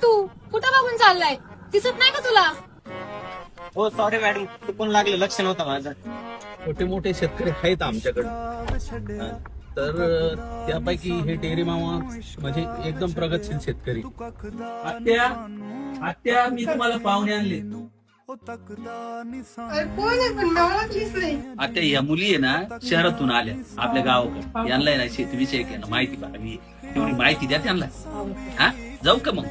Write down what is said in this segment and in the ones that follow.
तू कुठं बघून चाललाय? दिसत नाही का तुला? हो सॉरी मॅडम, चुकून लागलं, लक्ष नव्हतं माझं. छोटे मोठे शेतकरी आहेत आमच्याकडे, तर त्यापैकी हे डेअरी मामा म्हणजे एकदम प्रगतशील शेतकरी. आत्या आत्या मी तुम्हाला पाहुणे आणले. आता या मुली आहे ना शहरातून आल्या आपल्या गावाकडे, यांना आहे ना शेतीविषयी आहे ना माहिती पाहिजे, तेवढी माहिती द्या त्यांना. हा जाऊ का मग?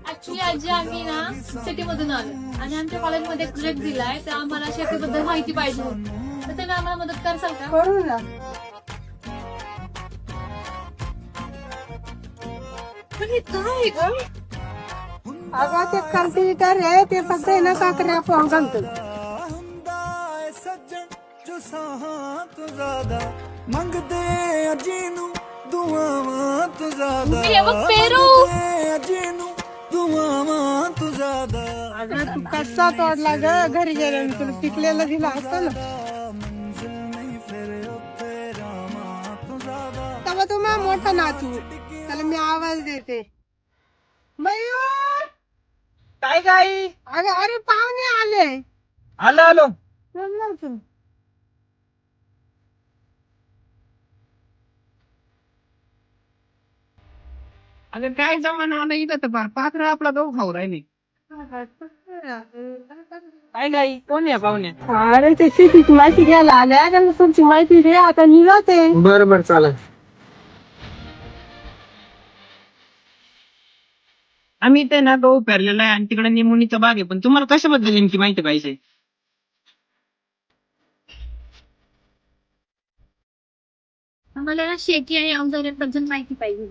ऍक्च्युली आजी आम्ही ना सिटी मधून आलो आणि आमच्या कॉलेजमध्ये प्रोजेक्ट दिलाय, तर आम्हाला शेतीबद्दल माहिती पाहिजे होती. तर तुम्ही आम्हाला मदत करसाल का? करू ना. पण हे काय ग? अगं ते कल्टिवेटर आहे, ते फक्त आहे ना काकड्या पाहून घालतो. हे बघ पेरू. अगं तू कसा तोडला ग? घरी गेले तुला पिकलेला दिला असता ना. तेव्हा तू मग मोठा नाचू, त्याला मी आवाज देते. मयूर काय काय अगं अरे पाहुणे आले. आलो आलो. चल ना तू. अगं काय जमाना आला इथं, तर पात्र आपला गहू खाऊ राहिले. काय नाही, कोण आहे पाहुणे? अरे ते शेतीची माहिती घ्यायला आल्या, त्यांना तुमची माहिती दे, आता निघते. बरं बरं चालेल. आम्ही इथे ना गहू पेरलेला आहे आणि तिकडे निमोनीचा बाग आहे, पण तुम्हाला कशाबद्दल नेमकी माहिती पाहिजे? आम्हाला ना शेती आणि अवजारांबद्दल माहिती पाहिजे.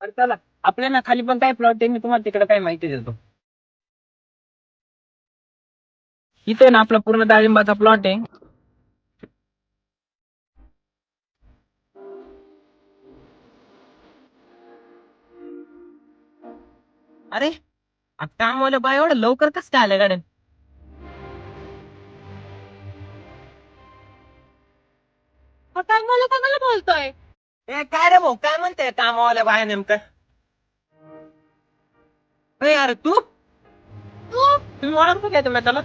बरं चला, आपल्या ना खाली पण काय प्लॉट आहे, मी तुम्हाला तिकडे काय माहिती देतो. इथे ना आपला पूर्ण डाळिंबाचा प्लॉट आहे. अरे कामवाल्या बाय एवढं लवकर कसं काय आलं गाड्या? काय मला कोणाला बोलतोय? ए काय रे भाऊ, काय म्हणते कामावाल्या बाया नेमकं? अरे तू तुम्ही ओळखतो काय तुम्ही त्याला?